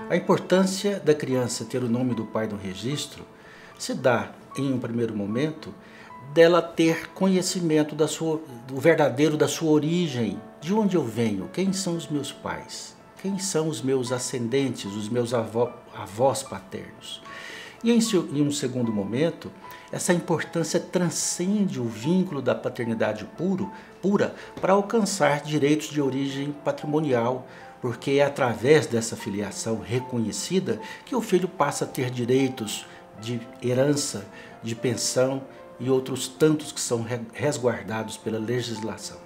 A importância da criança ter o nome do pai no registro se dá, em um primeiro momento, dela ter conhecimento do verdadeiro da sua origem, de onde eu venho, quem são os meus pais, quem são os meus ascendentes, os meus avós paternos. E em um segundo momento, essa importância transcende o vínculo da paternidade pura para alcançar direitos de origem patrimonial, porque é através dessa filiação reconhecida que o filho passa a ter direitos de herança, de pensão e outros tantos que são resguardados pela legislação.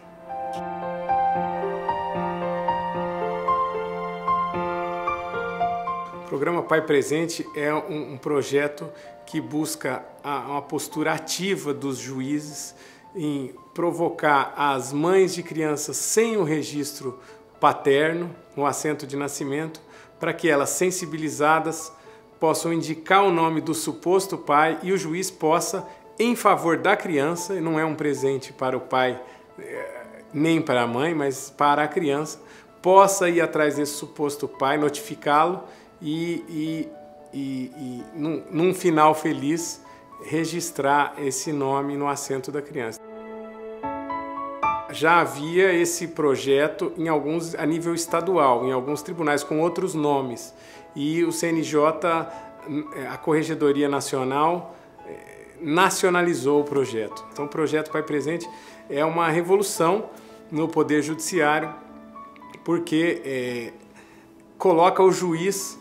O Programa Pai Presente é um projeto que busca uma postura ativa dos juízes em provocar as mães de crianças sem o registro paterno, no assento de nascimento, para que elas, sensibilizadas, possam indicar o nome do suposto pai e o juiz possa, em favor da criança, e não é um presente para o pai nem para a mãe, mas para a criança, possa ir atrás desse suposto pai, notificá-lo e num final feliz, registrar esse nome no assento da criança. Já havia esse projeto a nível estadual, em alguns tribunais com outros nomes. E o CNJ, a Corregedoria Nacional, nacionalizou o projeto. Então o projeto Pai Presente é uma revolução no Poder Judiciário, porque coloca o juiz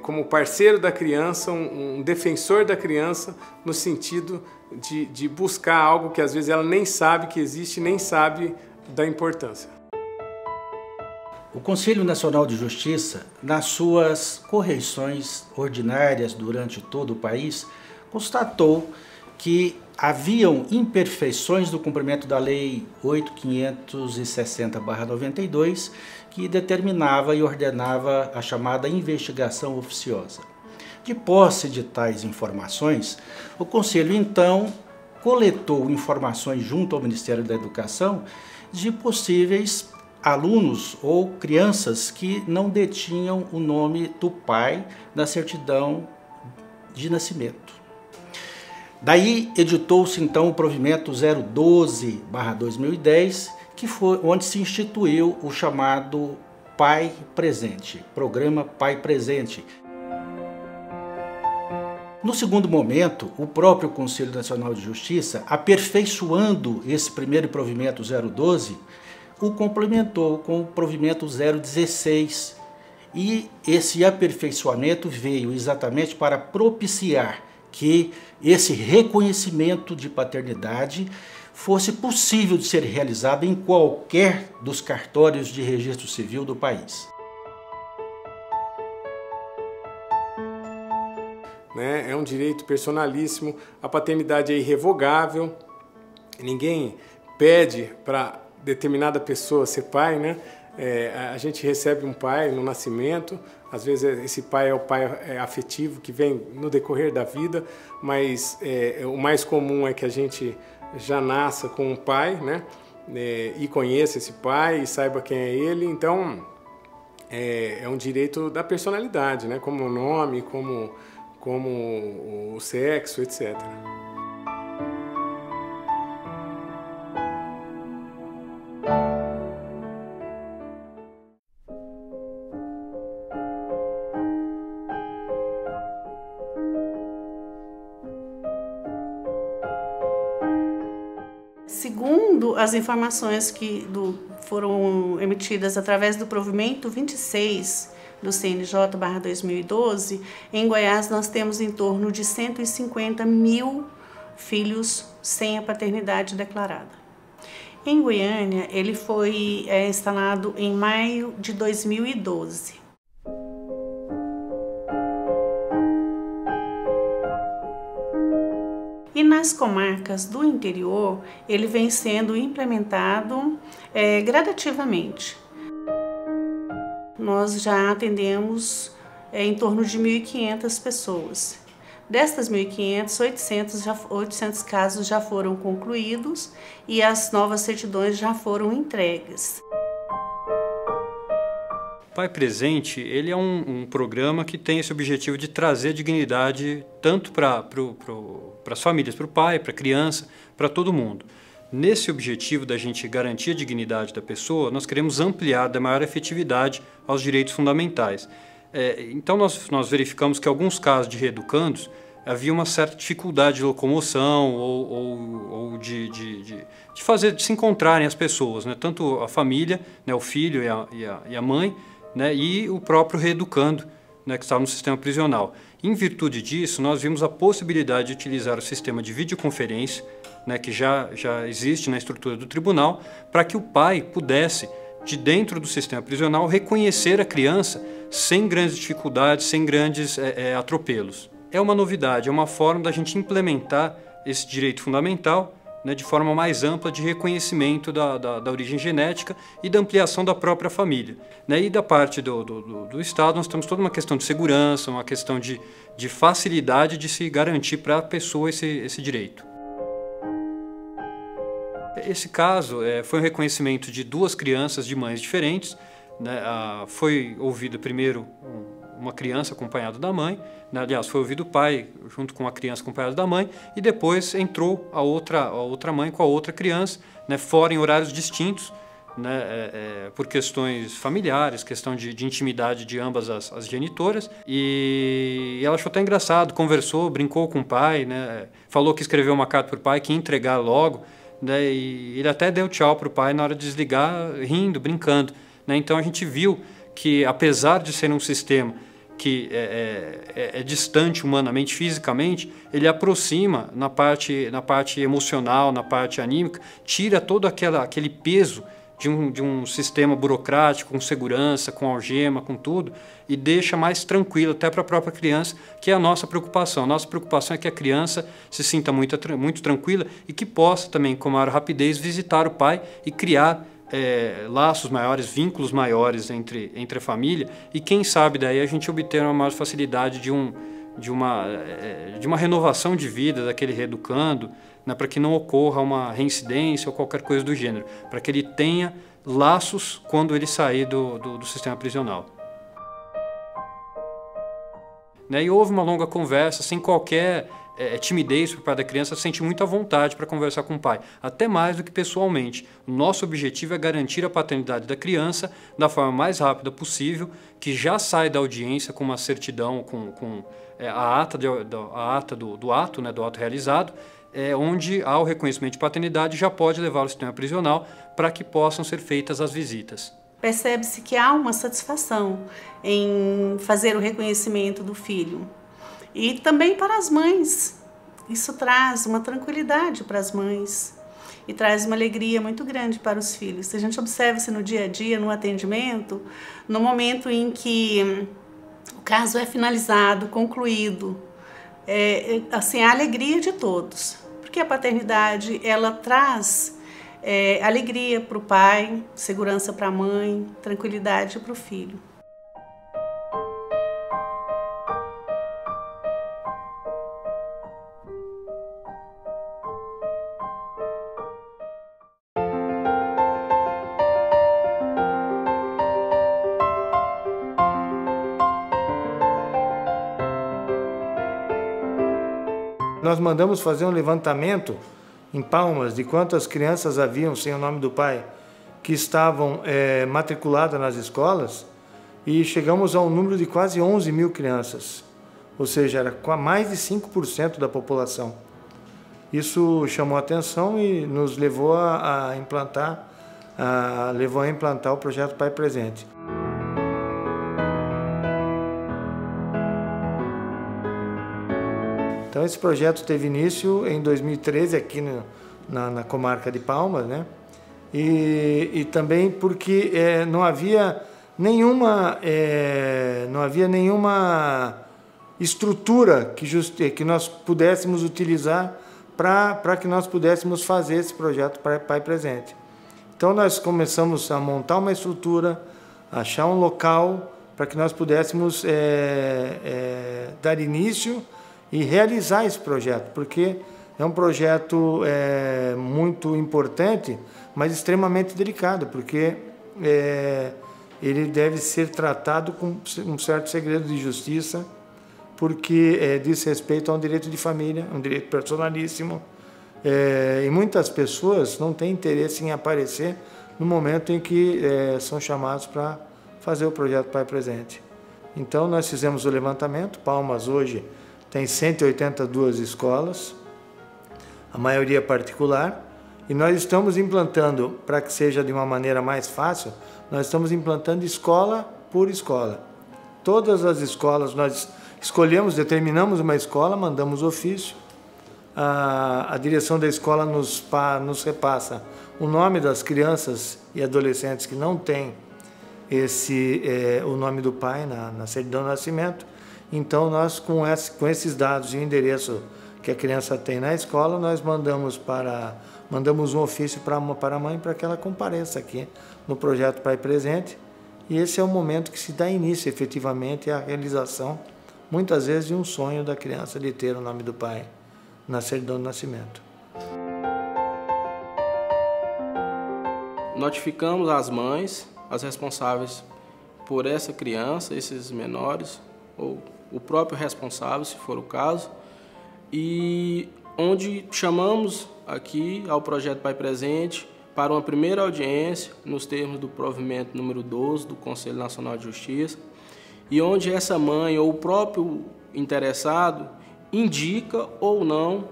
como parceiro da criança, um defensor da criança, no sentido de buscar algo que às vezes ela nem sabe que existe, nem sabe da importância. O Conselho Nacional de Justiça, nas suas correições ordinárias durante todo o país, constatou que haviam imperfeições no cumprimento da Lei 8.560/92, que determinava e ordenava a chamada investigação oficiosa. De posse de tais informações, o Conselho então coletou informações junto ao Ministério da Educação de possíveis alunos ou crianças que não detinham o nome do pai na certidão de nascimento. Daí editou-se então o provimento 012/2010, que foi onde se instituiu o chamado Pai Presente, Programa Pai Presente. No segundo momento, o próprio Conselho Nacional de Justiça, aperfeiçoando esse primeiro provimento 012, o complementou com o provimento 016. E esse aperfeiçoamento veio exatamente para propiciar que esse reconhecimento de paternidade fosse possível de ser realizado em qualquer dos cartórios de registro civil do país. É um direito personalíssimo, a paternidade é irrevogável, ninguém pede para determinada pessoa ser pai, né? A gente recebe um pai no nascimento, às vezes esse pai é o pai afetivo que vem no decorrer da vida, mas o mais comum é que a gente já nasça com um pai, né? E conheça esse pai e saiba quem é ele, então é um direito da personalidade, né? Como o nome, como o sexo, etc. Segundo as informações que foram emitidas através do provimento 26 do CNJ/2012, em Goiás nós temos em torno de 150 mil filhos sem a paternidade declarada. Em Goiânia, ele foi instalado em maio de 2012. E nas comarcas do interior, ele vem sendo implementado gradativamente. Nós já atendemos em torno de 1.500 pessoas. Destas 1.500, 800 casos já foram concluídos e as novas certidões já foram entregues. Pai Presente, ele é um programa que tem esse objetivo de trazer dignidade tanto para as famílias, para o pai, para a criança, para todo mundo. Nesse objetivo da gente garantir a dignidade da pessoa, nós queremos ampliar da maior efetividade aos direitos fundamentais. Então nós verificamos que em alguns casos de reeducandos havia uma certa dificuldade de locomoção ou de se encontrarem as pessoas, né? Tanto a família, né, o filho e a mãe, né, e o próprio reeducando, né, que estava no sistema prisional. Em virtude disso, nós vimos a possibilidade de utilizar o sistema de videoconferência, né, que já existe na estrutura do tribunal, para que o pai pudesse, de dentro do sistema prisional, reconhecer a criança sem grandes dificuldades, sem grandes atropelos. É uma novidade, é uma forma da gente implementar esse direito fundamental, né, de forma mais ampla de reconhecimento da origem genética e da ampliação da própria família. Né? E da parte do Estado nós temos toda uma questão de segurança, uma questão de facilidade de se garantir para a pessoa esse direito. Esse caso foi um reconhecimento de duas crianças de mães diferentes. Né? Foi ouvido primeiro uma criança acompanhada da mãe, né? Aliás, foi ouvido o pai junto com a criança acompanhada da mãe, e depois entrou a outra mãe com a outra criança, né? Fora em horários distintos, né? Por questões familiares, questão de intimidade de ambas as genitoras, e ela achou até engraçado, conversou, brincou com o pai, né? Falou que escreveu uma carta para o pai, que ia entregar logo, né? E ele até deu tchau para o pai na hora de desligar, rindo, brincando, né? Então a gente viu que, apesar de ser um sistema que é distante humanamente, fisicamente, ele aproxima na parte emocional, na parte anímica, tira todo aquele peso de um sistema burocrático, com segurança, com algema, com tudo, e deixa mais tranquilo até para a própria criança, que é a nossa preocupação. A nossa preocupação é que a criança se sinta muito tranquila e que possa também, com maior rapidez, visitar o pai e criar laços maiores, vínculos maiores entre a família, e quem sabe daí a gente obter uma maior facilidade de uma renovação de vida daquele reeducando, né, para que não ocorra uma reincidência ou qualquer coisa do gênero, para que ele tenha laços quando ele sair do sistema prisional. Né, e houve uma longa conversa, sem qualquer timidez por parte da criança, sente muita vontade para conversar com o pai, até mais do que pessoalmente. O nosso objetivo é garantir a paternidade da criança da forma mais rápida possível, que já sai da audiência com uma certidão, com a ata do ato, né, do ato realizado, onde há o reconhecimento de paternidade, já pode levar ao sistema prisional para que possam ser feitas as visitas. Percebe-se que há uma satisfação em fazer o reconhecimento do filho. E também para as mães, isso traz uma tranquilidade para as mães e traz uma alegria muito grande para os filhos. Se a gente observa-se no dia a dia, no atendimento, no momento em que o caso é finalizado, concluído, assim, a alegria de todos, porque a paternidade ela traz alegria para o pai, segurança para a mãe, tranquilidade para o filho. Nós mandamos fazer um levantamento em Palmas de quantas crianças haviam sem o nome do pai que estavam matriculadas nas escolas, e chegamos a um número de quase 11 mil crianças, ou seja, era com mais de 5% da população. Isso chamou a atenção e nos levou a implantar o projeto Pai Presente. Então esse projeto teve início em 2013 aqui na comarca de Palmas, né? E também porque não havia nenhuma estrutura que nós pudéssemos utilizar para que nós pudéssemos fazer esse projeto Pai Presente. Então nós começamos a montar uma estrutura, achar um local para que nós pudéssemos dar início e realizar esse projeto, porque é um projeto muito importante, mas extremamente delicado, porque ele deve ser tratado com um certo segredo de justiça, porque diz respeito a um direito de família, um direito personalíssimo, e muitas pessoas não têm interesse em aparecer no momento em que são chamados para fazer o projeto Pai Presente. Então nós fizemos o levantamento. Palmas hoje tem 182 escolas, a maioria particular, e nós estamos implantando, para que seja de uma maneira mais fácil, nós estamos implantando escola por escola. Todas as escolas, nós escolhemos, determinamos uma escola, mandamos ofício, a direção da escola nos repassa o nome das crianças e adolescentes que não têm o nome do pai na certidão de nascimento. Então nós, com esses dados e o endereço que a criança tem na escola, nós mandamos um ofício para a mãe para que ela compareça aqui no projeto Pai Presente. E esse é o momento que se dá início efetivamente à realização, muitas vezes, de um sonho da criança de ter o nome do pai na certidão de nascimento. Notificamos as mães, as responsáveis por essa criança, esses menores, ou o próprio responsável, se for o caso, e onde chamamos aqui ao projeto Pai Presente para uma primeira audiência nos termos do provimento número 12 do Conselho Nacional de Justiça, e onde essa mãe ou o próprio interessado indica ou não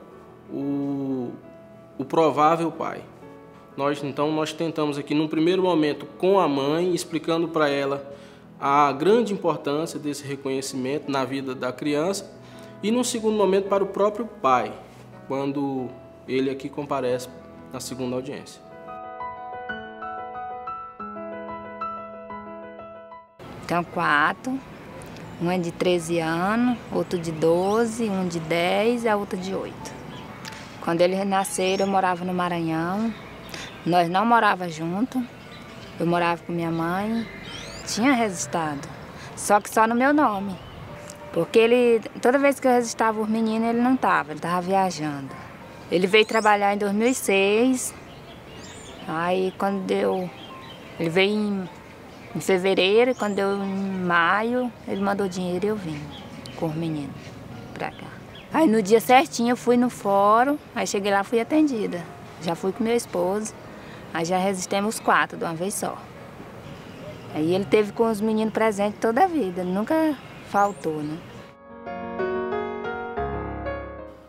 o provável pai. Então nós tentamos aqui num primeiro momento com a mãe, explicando para ela a grande importância desse reconhecimento na vida da criança, e num segundo momento para o próprio pai, quando ele aqui comparece na segunda audiência. Então, 4, um é de 13 anos, outro de 12, um de 10 e a outra de 8. Quando eles nasceram, eu morava no Maranhão. Nós não morávamos juntos, eu morava com minha mãe, tinha registrado, só que só no meu nome. Porque toda vez que eu registrava os meninos, ele não estava, ele estava viajando. Ele veio trabalhar em 2006, aí ele veio em fevereiro, e quando deu em maio, ele mandou dinheiro e eu vim com os meninos pra cá. Aí no dia certinho eu fui no fórum, aí cheguei lá e fui atendida. Já fui com meu esposo, aí já registramos os 4 de uma vez só. Aí ele teve com os meninos presentes toda a vida, nunca faltou, né?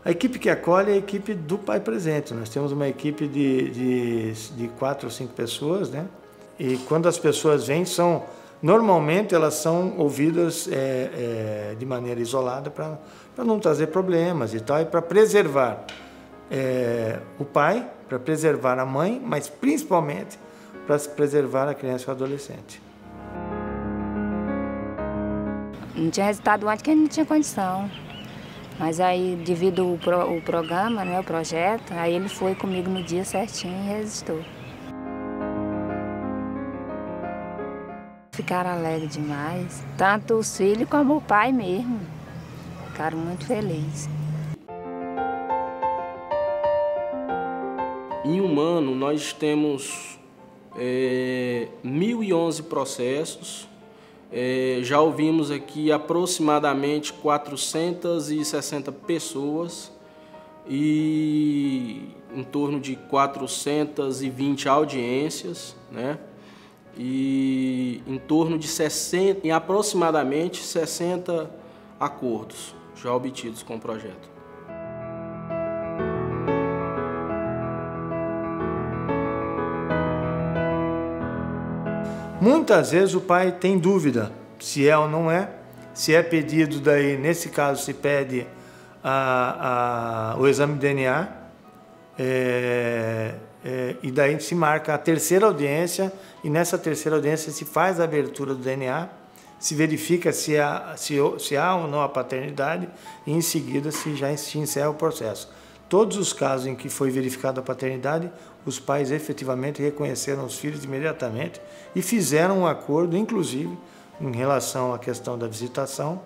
A equipe que acolhe é a equipe do Pai Presente. Nós temos uma equipe de 4 ou 5 pessoas, né? E quando as pessoas vêm, normalmente elas são ouvidas de maneira isolada para não trazer problemas e tal, e para preservar o pai, para preservar a mãe, mas principalmente para preservar a criança e o adolescente. Não tinha resultado antes, que não tinha condição. Mas aí, devido ao programa, né, o projeto, aí ele foi comigo no dia certinho e registrou. Ficaram alegres demais, tanto os filhos como o pai mesmo. Ficaram muito felizes. Em um ano, nós temos 1.011 processos. Já ouvimos aqui aproximadamente 460 pessoas e em torno de 420 audiências, né? E em torno de aproximadamente 60 acordos já obtidos com o projeto. Muitas vezes o pai tem dúvida se é ou não é, se é pedido, daí nesse caso se pede o exame de DNA, e daí se marca a terceira audiência, e nessa terceira audiência se faz a abertura do DNA, se verifica se há ou não a paternidade, e em seguida se encerra o processo. Todos os casos em que foi verificada a paternidade, os pais efetivamente reconheceram os filhos imediatamente e fizeram um acordo, inclusive, em relação à questão da visitação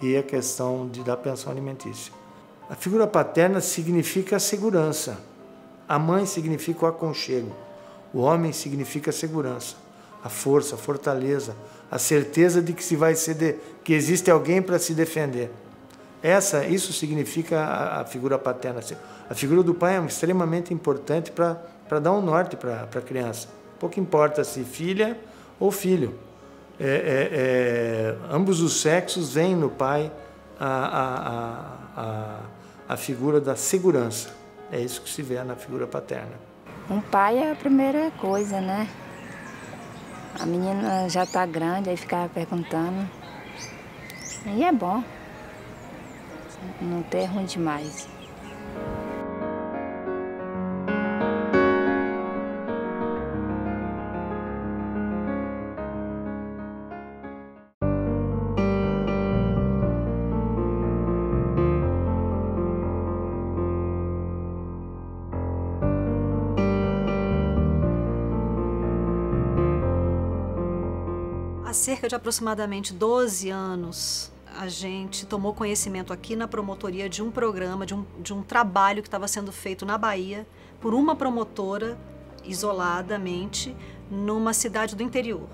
e a questão da pensão alimentícia. A figura paterna significa a segurança, a mãe significa o aconchego, o homem significa a segurança. a força, a fortaleza, a certeza de que que existe alguém para se defender. Isso significa a figura paterna. A figura do pai é extremamente importante para dar um norte para a criança. Pouco importa se filha ou filho. Ambos os sexos veem no pai a figura da segurança. É isso que se vê na figura paterna. Um pai é a primeira coisa, né? A menina já está grande, aí ficava perguntando. E é bom. Não ter ruim demais. Há cerca de aproximadamente 12 anos, a gente tomou conhecimento aqui na promotoria de um programa, de um trabalho que estava sendo feito na Bahia por uma promotora, isoladamente, numa cidade do interior.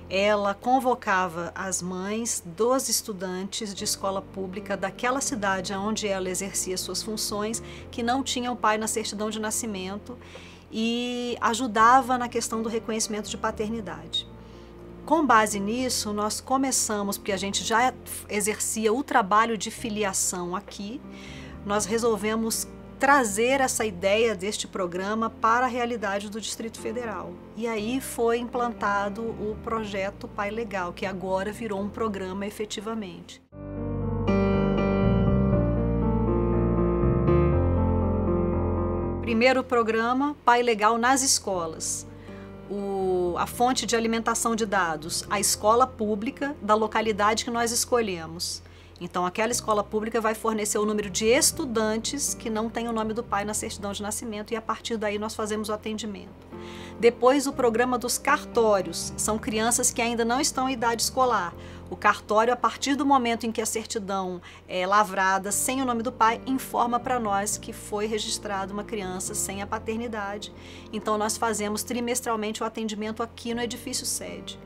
Ela convocava as mães dos estudantes de escola pública daquela cidade onde ela exercia suas funções, que não tinham pai na certidão de nascimento, e ajudava na questão do reconhecimento de paternidade. Com base nisso, nós começamos, porque a gente já exercia o trabalho de filiação aqui, nós resolvemos trazer essa ideia deste programa para a realidade do Distrito Federal. E aí foi implantado o projeto Pai Legal, que agora virou um programa efetivamente. Primeiro programa, Pai Legal nas escolas. A fonte de alimentação de dados, a escola pública da localidade que nós escolhemos. Então, aquela escola pública vai fornecer o número de estudantes que não tem o nome do pai na certidão de nascimento e, a partir daí, nós fazemos o atendimento. Depois, o programa dos cartórios. São crianças que ainda não estão em idade escolar. O cartório, a partir do momento em que a certidão é lavrada sem o nome do pai, informa para nós que foi registrada uma criança sem a paternidade. Então, nós fazemos trimestralmente o atendimento aqui no edifício sede.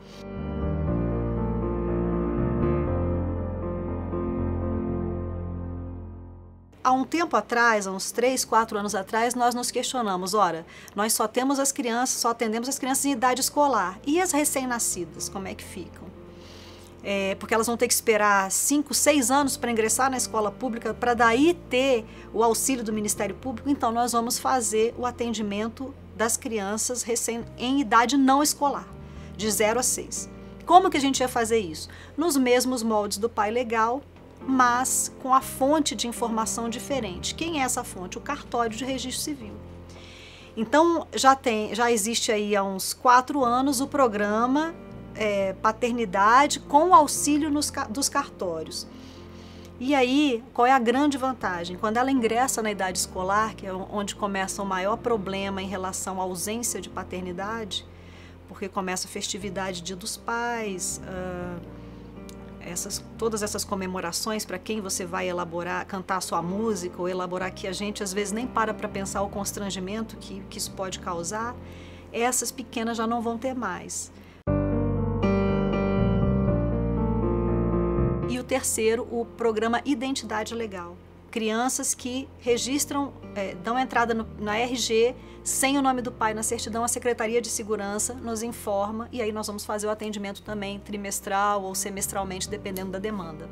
Há um tempo atrás, há uns 3, 4 anos atrás, nós nos questionamos, ora, nós só temos as crianças, só atendemos as crianças em idade escolar. E as recém-nascidas, como é que ficam? Porque elas vão ter que esperar 5, 6 anos para ingressar na escola pública, para daí ter o auxílio do Ministério Público. Então, nós vamos fazer o atendimento das crianças em idade não escolar, de 0 a 6. Como que a gente ia fazer isso? Nos mesmos moldes do Pai Legal, mas com a fonte de informação diferente. Quem é essa fonte? O cartório de registro civil. Então, já existe aí há uns 4 anos o programa Paternidade com o auxílio dos cartórios. E aí, qual é a grande vantagem? Quando ela ingressa na idade escolar, que é onde começa o maior problema em relação à ausência de paternidade, porque começa a festividade, Dia dos Pais, todas essas comemorações para quem você vai elaborar, cantar a sua música ou elaborar, que a gente às vezes nem para pensar o constrangimento que isso pode causar, essas pequenas já não vão ter mais. E o terceiro, o programa Identidade Legal. Crianças que registram, dão entrada na RG sem o nome do pai na certidão, a Secretaria de Segurança nos informa e aí nós vamos fazer o atendimento também trimestral ou semestralmente, dependendo da demanda.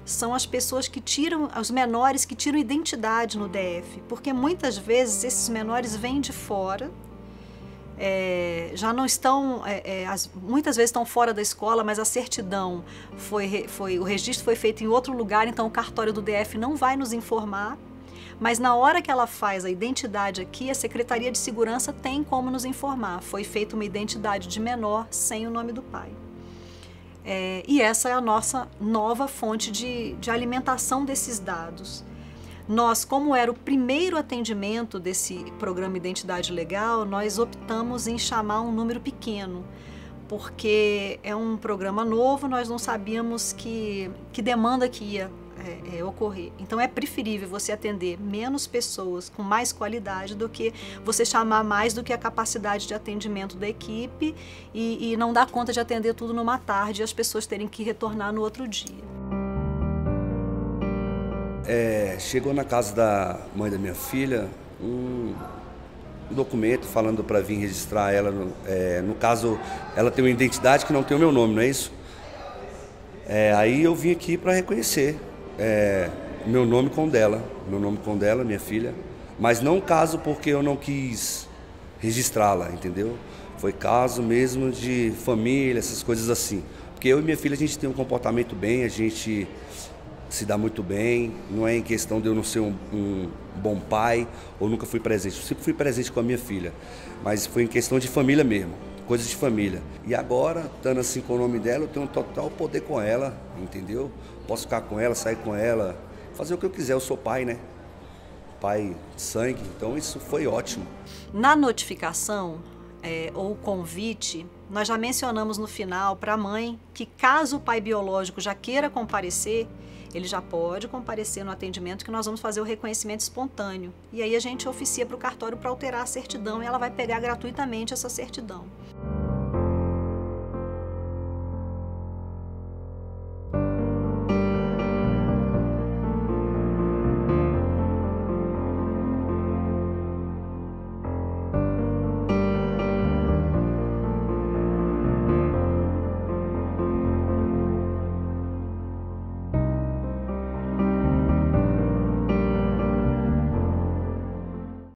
São as pessoas que tiram, os menores que tiram identidade no DF, porque muitas vezes esses menores vêm de fora, já não estão, muitas vezes estão fora da escola, mas a certidão o registro foi feito em outro lugar, então o cartório do DF não vai nos informar, mas na hora que ela faz a identidade aqui, a Secretaria de Segurança tem como nos informar. Foi feita uma identidade de menor sem o nome do pai. E essa é a nossa nova fonte de alimentação desses dados. Nós, como era o primeiro atendimento desse programa Identidade Legal, nós optamos em chamar um número pequeno, porque é um programa novo, nós não sabíamos que demanda que ia ocorrer. Então é preferível você atender menos pessoas com mais qualidade do que você chamar mais do que a capacidade de atendimento da equipe e não dar conta de atender tudo numa tarde e as pessoas terem que retornar no outro dia. Chegou na casa da mãe da minha filha um documento falando para vir registrar ela. No caso, ela tem uma identidade que não tem o meu nome, não é isso? Aí eu vim aqui para reconhecer meu nome com dela, minha filha. Mas não caso porque eu não quis registrá-la, entendeu? Foi caso mesmo de família, essas coisas assim. Porque eu e minha filha, a gente tem um comportamento bem, a gente se dá muito bem, não é em questão de eu não ser um bom pai ou nunca fui presente. Eu sempre fui presente com a minha filha, mas foi em questão de família mesmo, coisas de família. E agora, estando assim com o nome dela, eu tenho um total poder com ela, entendeu? Posso ficar com ela, sair com ela, fazer o que eu quiser. Eu sou pai, né? Pai de sangue, então isso foi ótimo. Na notificação ou convite, nós já mencionamos no final para a mãe que caso o pai biológico já queira comparecer, ele já pode comparecer no atendimento que nós vamos fazer o reconhecimento espontâneo. E aí a gente oficia para o cartório para alterar a certidão e ela vai pegar gratuitamente essa certidão.